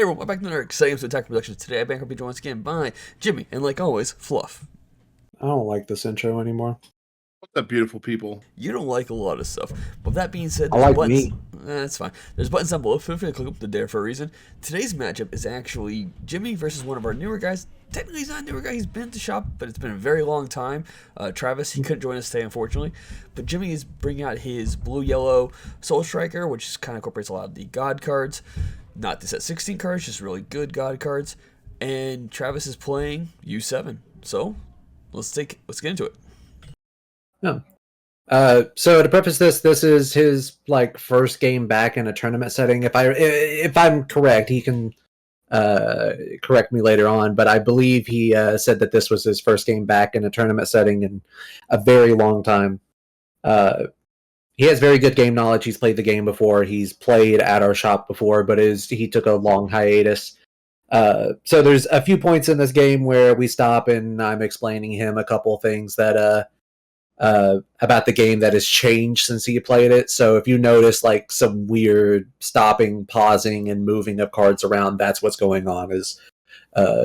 everyone, welcome back to another exciting episode of Attack Productions. Today, I will be joined once again by Jimmy, and like always, Fluff. I don't like this intro anymore. What's up, beautiful people? You don't like a lot of stuff, but with that being said, I there's like buttons. me. That's fine. There's buttons down below. Feel free to click up there for a reason. Today's matchup is actually Jimmy versus one of our newer guys. Technically, he's not a newer guy. He's been at the shop, but it's been a very long time. Travis, he couldn't join us today, unfortunately. But Jimmy is bringing out his blue-yellow Soul Striker, which kind of incorporates a lot of the God cards. Not the set 16 cards, just really good God cards. And Travis is playing U7. So, let's get into it. Yeah. So to preface this is his first game back in a tournament setting. If I'm correct, he can correct me later on, but I believe he said that this was his first game back in a tournament setting in a very long time. He has very good game knowledge. He's played the game before. He's played at our shop before, but he took a long hiatus. So there's a few points in this game where we stop and I'm explaining him a couple things that about the game that has changed since he played it. So if you notice some weird stopping, pausing, and moving of cards around, that's what's going on, is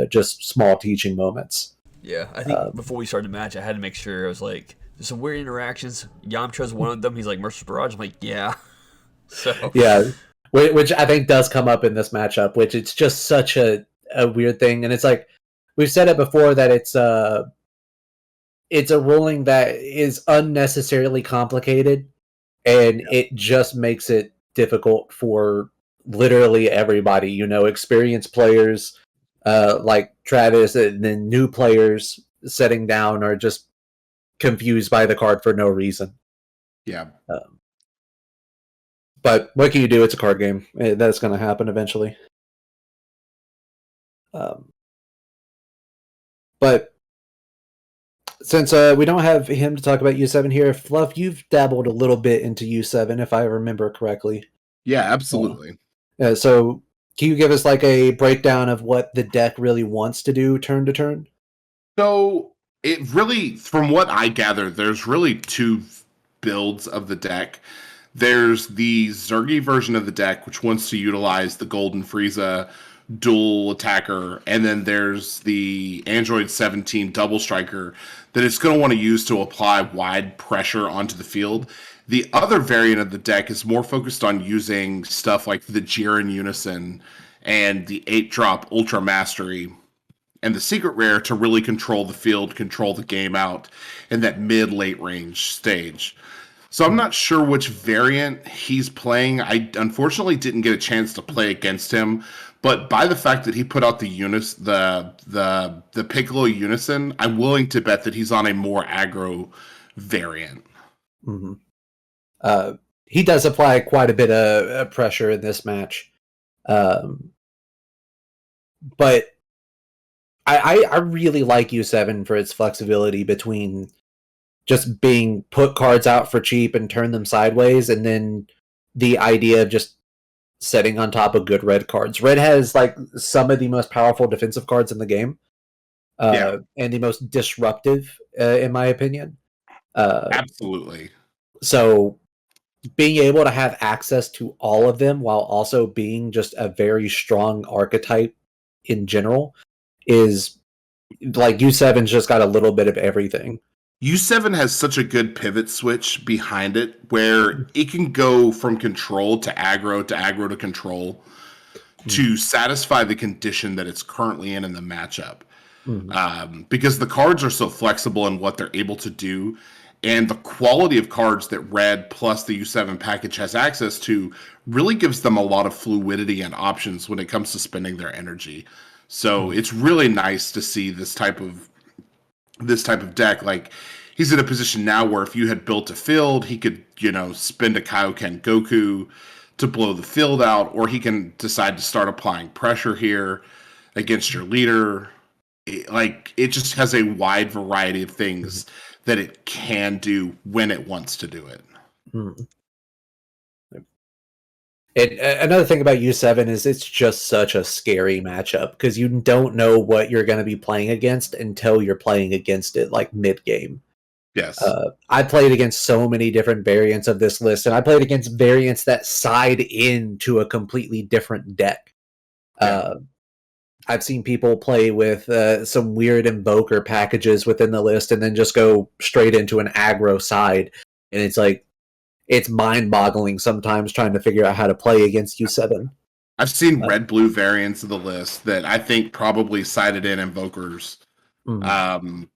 just small teaching moments. Yeah, I think before we started the match, I had to make sure. I was like, there's some weird interactions. Yamcha's one of them. He's like, Mercer's Barrage. I'm like, yeah. So yeah, which I think does come up in this matchup, which it's just such a weird thing. And it's like, we've said it before that it's a ruling that is unnecessarily complicated, and it just makes it difficult for literally everybody. Experienced players like Travis, and then new players setting down are just confused by the card for no reason. Yeah. But what can you do? It's a card game. That's going to happen eventually. But since we don't have him to talk about U7 here, Fluff, you've dabbled a little bit into U7, if I remember correctly. Yeah, absolutely. So can you give us a breakdown of what the deck really wants to do turn to turn? So it really, from what I gather, there's really two builds of the deck. There's the Zergy version of the deck, which wants to utilize the Golden Frieza dual attacker, and then there's the Android 17 double striker that it's going to want to use to apply wide pressure onto the field. The other variant of the deck is more focused on using stuff like the Jiren Unison and the 8-drop Ultra Mastery and the Secret Rare to really control the field, control the game out in that mid-late range stage. So I'm not sure which variant he's playing. I unfortunately didn't get a chance to play against him, but by the fact that he put out the Piccolo Unison, I'm willing to bet that he's on a more aggro variant. Mm-hmm. He does apply quite a bit of pressure in this match, but I really like U7 for its flexibility between just being put cards out for cheap and turn them sideways, and then the idea of just setting on top of good red cards. Red has some of the most powerful defensive cards in the game, and the most disruptive, in my opinion. Absolutely. So being able to have access to all of them while also being just a very strong archetype in general is U7's just got a little bit of everything. U7 has such a good pivot switch behind it where it can go from control to aggro to control to satisfy the condition that it's currently in the matchup. Because the cards are so flexible in what they're able to do, and the quality of cards that Red plus the U7 package has access to really gives them a lot of fluidity and options when it comes to spending their energy. So it's really nice to see this type of deck. He's in a position now where if you had built a field, he could, spend a Kaioken Goku to blow the field out, or he can decide to start applying pressure here against your leader. It just has a wide variety of things that it can do when it wants to do it. And another thing about U7 is it's just such a scary matchup because you don't know what you're going to be playing against until you're playing against it mid-game. Yes. I played against so many different variants of this list, and I played against variants that side into a completely different deck. Uh, I've seen people play with some weird invoker packages within the list and then just go straight into an aggro side. And it's like, it's mind-boggling sometimes trying to figure out how to play against U7. I've seen red-blue variants of the list that I think probably sided in invokers. The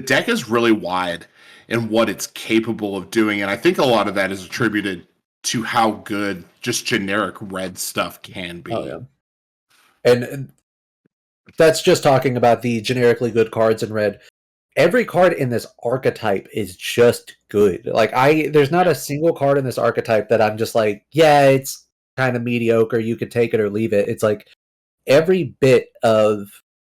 deck is really wide in what it's capable of doing, and I think a lot of that is attributed to how good just generic red stuff can be. Oh, yeah. And that's just talking about the generically good cards in red. Every card in this archetype is just good. Like, there's not a single card in this archetype that I'm just like, yeah, it's kind of mediocre, you could take it or leave it. It's like every bit of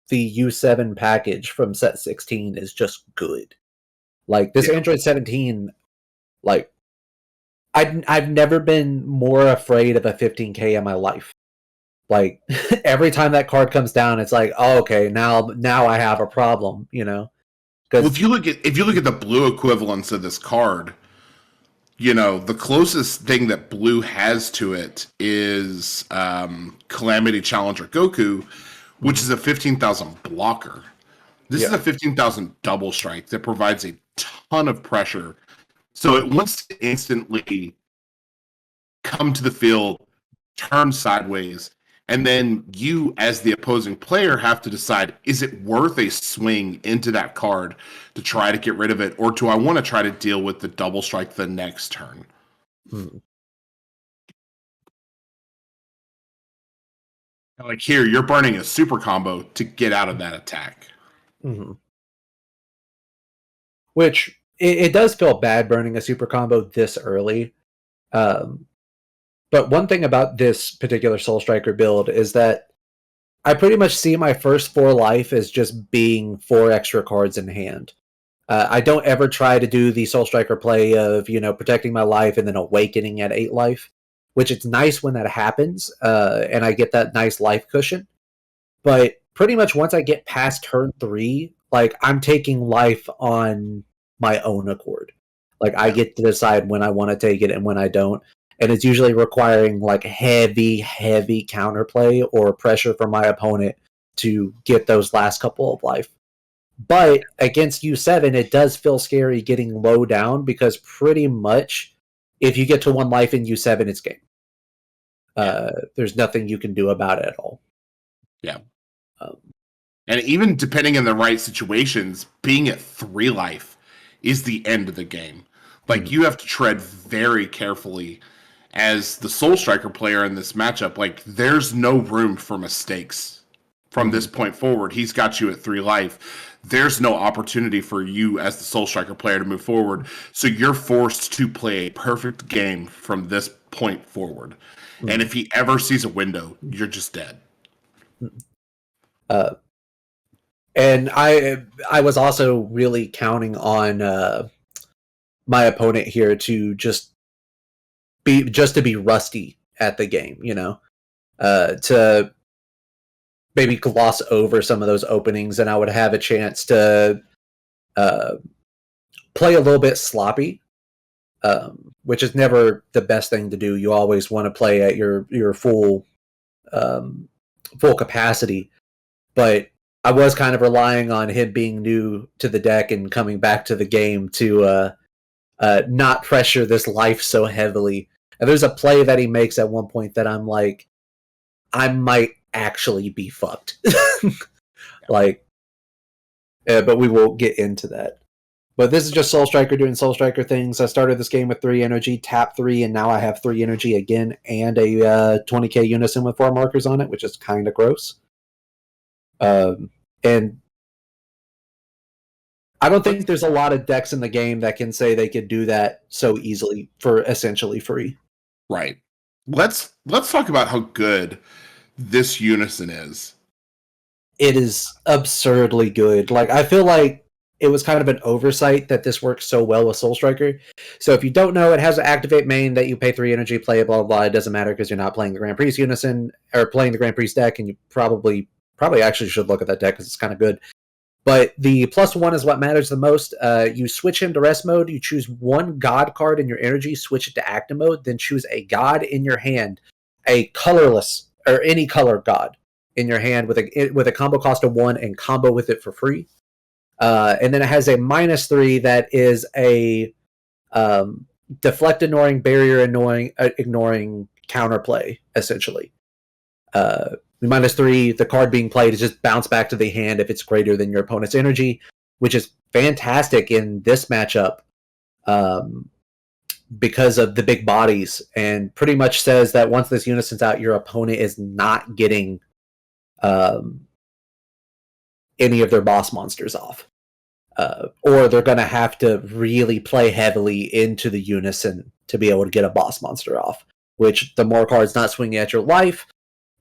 the U7 package from set 16 is just good. Like, this Android 17, like, I've never been more afraid of a 15k in my life. Like, every time that card comes down, it's like, oh, okay, now I have a problem, you know? Well, if you look at the blue equivalents of this card, you know, the closest thing that blue has to it is Calamity Challenger Goku, which is a 15,000 blocker. This is a 15,000 double strike that provides a ton of pressure. So it wants to instantly come to the field, turn sideways, and then you, as the opposing player, have to decide, is it worth a swing into that card to try to get rid of it, or do I want to try to deal with the double strike the next turn? Like here, you're burning a super combo to get out of that attack. Which, it does feel bad burning a super combo this early. But one thing about this particular Soul Striker build is that I pretty much see my first 4 life as just being 4 extra cards in hand. I don't ever try to do the Soul Striker play of, you know, protecting my life and then awakening at 8 life, which it's nice when that happens, and I get that nice life cushion. But pretty much once I get past turn 3, like, I'm taking life on my own accord. Like, I get to decide when I want to take it and when I don't. And it's usually requiring like heavy counterplay or pressure from my opponent to get those last couple of life. But against U7, it does feel scary getting low down because pretty much if you get to 1 life in U7, it's game. There's nothing you can do about it at all. Yeah. And even depending on the right situations, being at 3 life is the end of the game. Like, you have to tread very carefully as the Soul Striker player in this matchup. Like, there's no room for mistakes from this point forward. He's got you at 3 life. There's no opportunity for you as the Soul Striker player to move forward. So you're forced to play a perfect game from this point forward. And if he ever sees a window, you're just dead. And I was also really counting on my opponent here to just be rusty at the game, you know, to maybe gloss over some of those openings, and I would have a chance to play a little bit sloppy, which is never the best thing to do. You always want to play at your full capacity, but I was kind of relying on him being new to the deck and coming back to the game to not pressure this life so heavily. And there's a play that he makes at one point that I'm like, I might actually be fucked. Like, but we will get into that. But this is just Soul Striker doing Soul Striker things. I started this game with 3 energy, tap 3, and now I have 3 energy again and a 20k unison with 4 markers on it, which is kind of gross. And I don't think there's a lot of decks in the game that can say they could do that so easily for essentially free. Right. Let's talk about how good this unison is. It is absurdly good. Like, I feel like it was kind of an oversight that this works so well with Soul Striker. So if you don't know, it has an activate main that you pay 3 energy, play it, blah, blah, blah. It doesn't matter because you're not playing the Grand Priest unison or playing the Grand Priest deck, and you probably actually should look at that deck because it's kind of good. But the +1 is what matters the most. You switch him to rest mode. You choose 1 god card in your energy, switch it to active mode, then choose a god in your hand, a colorless or any color god in your hand with a combo cost of 1 and combo with it for free. And then it has a -3 that is a deflect ignoring, barrier ignoring counterplay, essentially. -3, the card being played is just bounce back to the hand if it's greater than your opponent's energy, which is fantastic in this matchup because of the big bodies, and pretty much says that once this unison's out, your opponent is not getting any of their boss monsters off. Or they're going to have to really play heavily into the unison to be able to get a boss monster off, which the more cards not swinging at your life,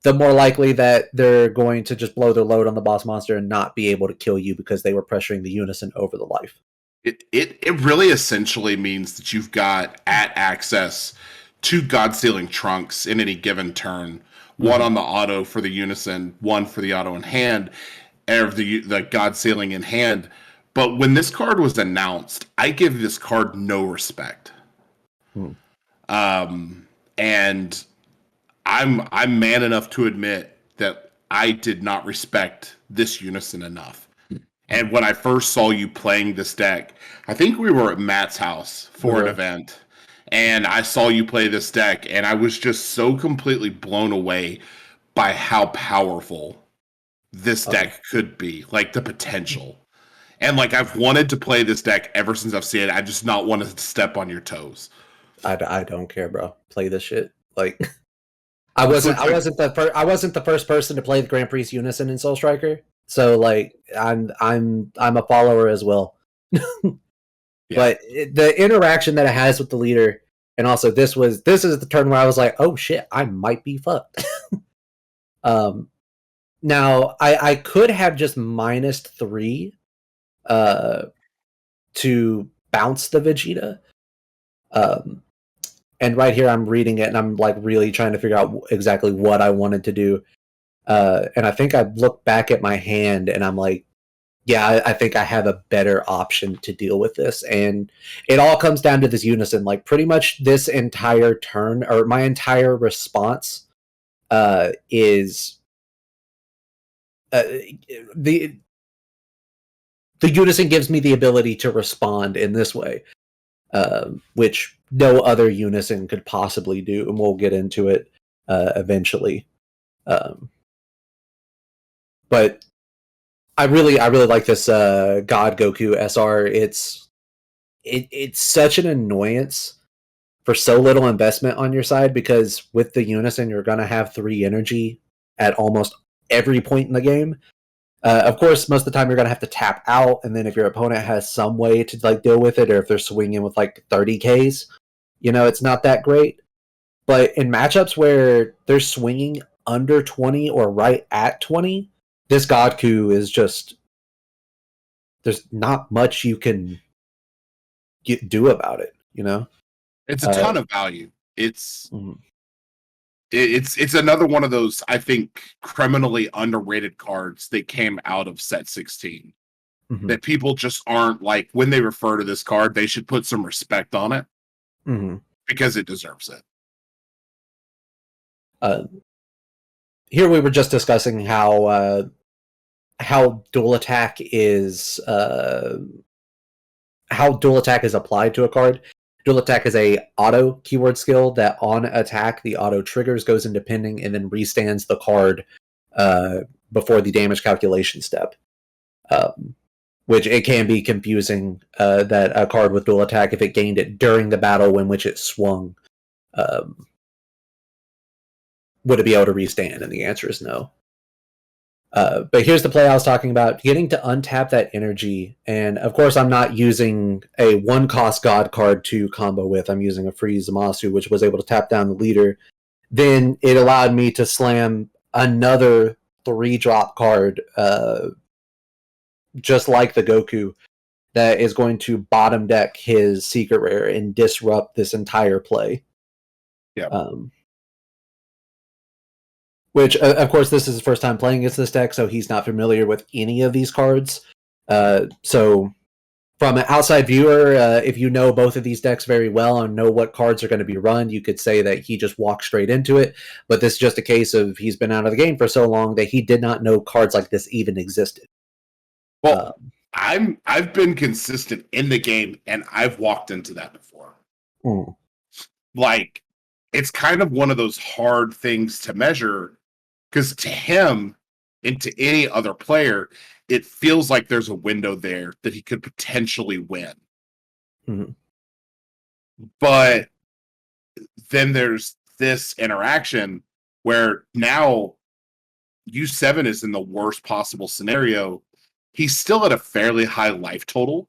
the more likely that they're going to just blow their load on the boss monster and not be able to kill you because they were pressuring the unison over the life. It really essentially means that you've got access to God-Sealing Trunks in any given turn. One on the auto for the unison, one for the auto in hand, or the God-Sealing in hand. But when this card was announced, I give this card no respect. And I'm man enough to admit that I did not respect this unison enough. And when I first saw you playing this deck, I think we were at Matt's house for an event, and I saw you play this deck, and I was just so completely blown away by how powerful this deck could be, like the potential. And like I've wanted to play this deck ever since I've seen it. I just not wanted to step on your toes. I don't care, bro. Play this shit. Like I wasn't the first person to play the Grand Priest Unison in Soul Striker. So like I'm a follower as well. But the interaction that it has with the leader, and also this is the turn where I was like, oh shit, I might be fucked. Now I could have just -3 to bounce the Vegeta. And right here I'm reading it and I'm like really trying to figure out exactly what I wanted to do. And I think I looked back at my hand and I'm like, yeah, I think I have a better option to deal with this. And it all comes down to this unison. Like pretty much this entire turn, or my entire response is the unison gives me the ability to respond in this way, which no other unison could possibly do, and we'll get into it eventually. But I really like this God Goku SR. It's such an annoyance for so little investment on your side, because with the unison you're gonna have 3 energy at almost every point in the game. Of course, most of the time you're gonna have to tap out, and then if your opponent has some way to like deal with it, or if they're swinging with like 30Ks, it's not that great. But in matchups where they're swinging under 20 or right at 20, this Godku is just, there's not much you can do about it. It's a ton of value. It's another one of those, I think, criminally underrated cards that came out of set 16 that people just aren't like, when they refer to this card, they should put some respect on it because it deserves it. Here we were just discussing how dual attack is applied to a card. Dual attack is a auto keyword skill that on attack the auto triggers, goes into pending, and then restands the card before the damage calculation step. Which it can be confusing that a card with dual attack, if it gained it during the battle in which it swung, would it be able to restand? And the answer is no. But here's the play I was talking about: getting to untap that energy. And of course, I'm not using a 1-cost God card to combo with. I'm using a free Zamasu, which was able to tap down the leader. Then it allowed me to slam another 3-drop card, just like the Goku, that is going to bottom deck his secret rare and disrupt this entire play. Yeah. Which, of course, this is his first time playing against this deck, so he's not familiar with any of these cards. So from an outside viewer, if you know both of these decks very well and know what cards are going to be run, you could say that he just walked straight into it. But this is just a case of he's been out of the game for so long that he did not know cards like this even existed. Well, I've been consistent in the game, and I've walked into that before. Like, it's kind of one of those hard things to measure, because to him and to any other player, it feels like there's a window there that he could potentially win. Mm-hmm. But then there's this interaction where now U7 is in the worst possible scenario. He's still at a fairly high life total,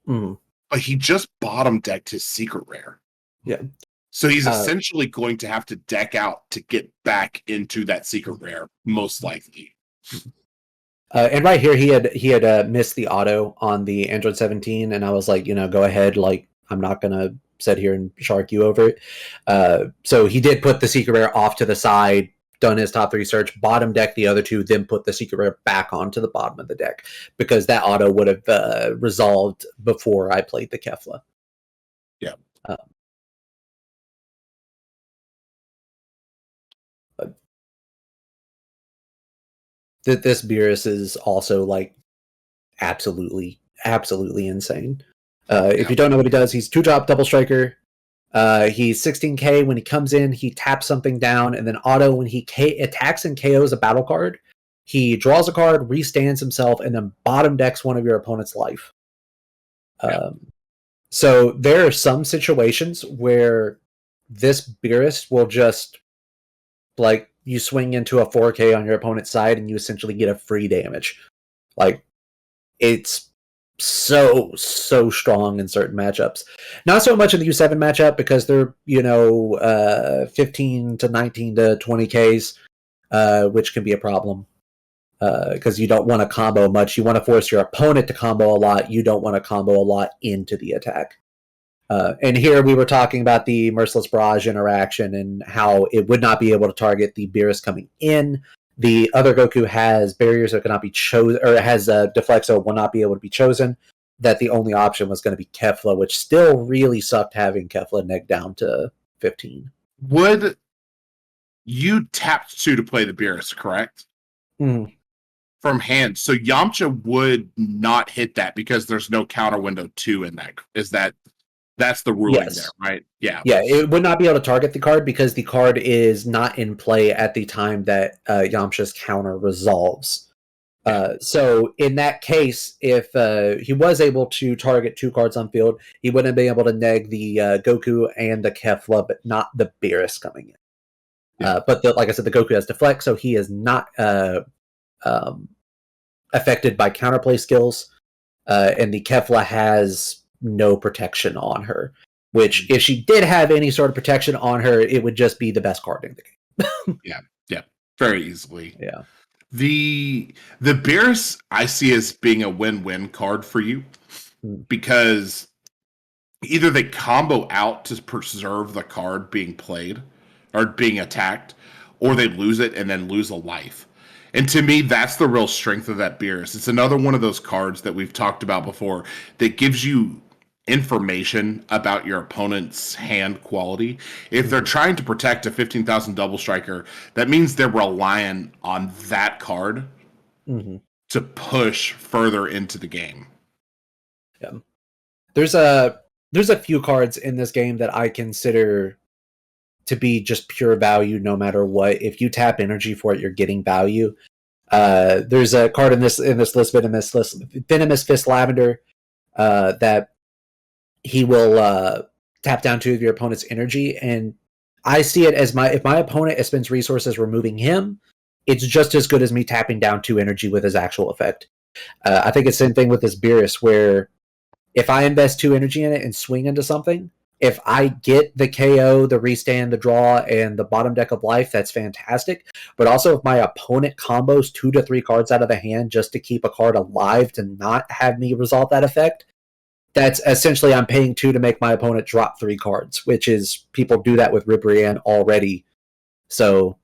but he just bottom decked his secret rare. Yeah. So he's essentially going to have to deck out to get back into that secret rare, most likely. And right here, he had missed the auto on the Android 17, and I was like, go ahead. Like, I'm not gonna sit here and shark you over it. So he did put the secret rare off to the side, done his top 3 search, bottom deck the other 2, then put the secret rare back onto the bottom of the deck, because that auto would have resolved before I played the Kefla. Yeah. This Beerus is also like absolutely insane. If you don't know what he does, he's 2-drop double striker. He's 16k. When he comes in, he taps something down, and then auto when he attacks and KOs a battle card, he draws a card, restands himself, and then bottom decks one of your opponent's life. So there are some situations where this Beerus will just, like, you swing into a 4K on your opponent's side and you essentially get a free damage. Like, it's so strong in certain matchups. Not so much in the U7 matchup, because they're 15 to 19 to 20Ks, which can be a problem, because you don't want to combo much. You want to force your opponent to combo a lot. You don't want to combo a lot into the attack. And here we were talking about the Merciless Barrage interaction and how it would not be able to target the Beerus coming in. The other Goku has barriers that cannot be chosen, or has deflect, so will not be able to be chosen. That the only option was going to be Kefla, which still really sucked having Kefla neg down to 15. Would you tapped 2 to play the Beerus, correct? From hand. So Yamcha would not hit that because there's no counter window 2 in that. That's the ruling there, right? Yeah. Yeah, it would not be able to target the card because the card is not in play at the time that Yamcha's counter resolves. So in that case, if he was able to target 2 cards on field, he wouldn't be able to neg the Goku and the Kefla, but not the Beerus coming in. Yeah. But like I said, the Goku has deflect, so he is not affected by counterplay skills. And the Kefla has no protection on her, which if she did have any sort of protection on her, it would just be the best card in the game. yeah, very easily. Yeah. The Beerus I see as being a win-win card for you, because either they combo out to preserve the card being played or being attacked, or they lose it and then lose a life. And to me, that's the real strength of that Beerus. It's another one of those cards that we've talked about before that gives you information about your opponent's hand quality. If they're trying to protect a 15,000 double striker, that means they're relying on that card to push further into the game. Yeah. There's a few cards in this game that I consider to be just pure value no matter what. If you tap energy for it, you're getting value. There's a card in this list, Venomous Fist Lavender, that he will tap down 2 of your opponent's energy, and I see it as if my opponent spends resources removing him, it's just as good as me tapping down 2 energy with his actual effect. I think it's the same thing with this Beerus, where if I invest 2 energy in it and swing into something, if I get the KO, the restand, the draw, and the bottom deck of life, that's fantastic. But also, if my opponent combos 2 to 3 cards out of the hand just to keep a card alive to not have me resolve that effect, that's essentially I'm paying 2 to make my opponent drop 3 cards, which is, people do that with Ribrianne already. So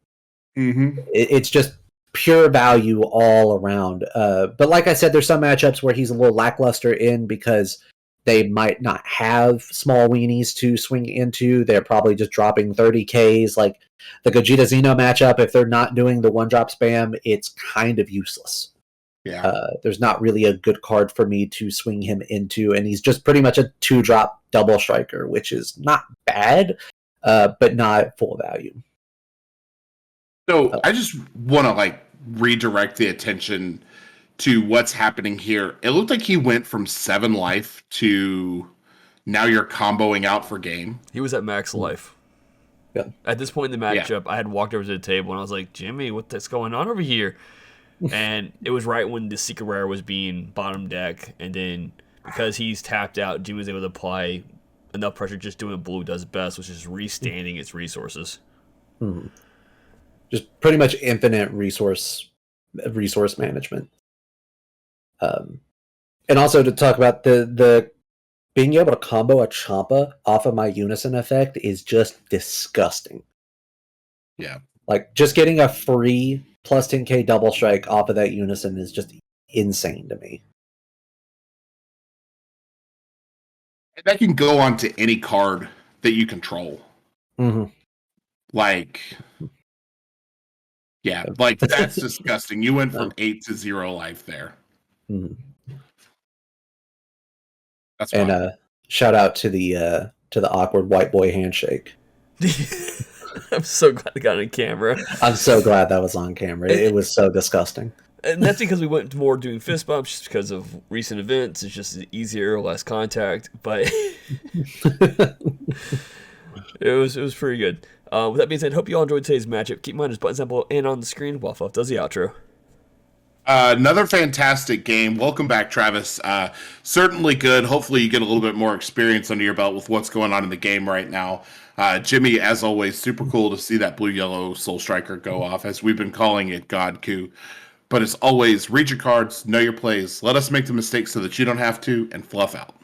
it's just pure value all around. But like I said, there's some matchups where he's a little lackluster in, because they might not have small weenies to swing into. They're probably just dropping 30Ks. Like the Gogeta Xeno matchup, if they're not doing the 1-drop spam, it's kind of useless. Yeah. There's not really a good card for me to swing him into, and he's just pretty much a 2-drop double striker, which is not bad, but not full value. So I just want to like redirect the attention to what's happening here. It looked like he went from 7 life to now you're comboing out for game. He was at max life. Yeah. At this point in the matchup, I had walked over to the table and I was like, Jimmy, what's going on over here? And it was right when the Secret Rare was being bottom deck, and then because he's tapped out, Jimmy was able to apply enough pressure just doing what Blue does best, which is restanding its resources. Hmm. Just pretty much infinite resource management. And also to talk about the being able to combo a Champa off of my Unison effect is just disgusting. Yeah. Like, just getting a free plus 10k double strike off of that Unison is just insane to me. That can go on to any card that you control. Mm-hmm. Like, yeah, like that's disgusting. You went from 8 to 0 life there. Mm-hmm. That's and fine. Shout out to the awkward white boy handshake. I'm so glad I got on camera. I'm so glad that was on camera. It was so disgusting. And that's because we went more doing fist bumps just because of recent events. It's just easier, less contact. But it was pretty good. With that being said, hope you all enjoyed today's matchup. Keep in mind, there's buttons down below and on the screen. Waffle does the outro. Another fantastic game. Welcome back, Travis. Certainly good. Hopefully you get a little bit more experience under your belt with what's going on in the game right now. Jimmy, as always, super cool to see that blue-yellow Soul Striker go off, as we've been calling it Goku. But as always, read your cards, know your plays, let us make the mistakes so that you don't have to, and fluff out.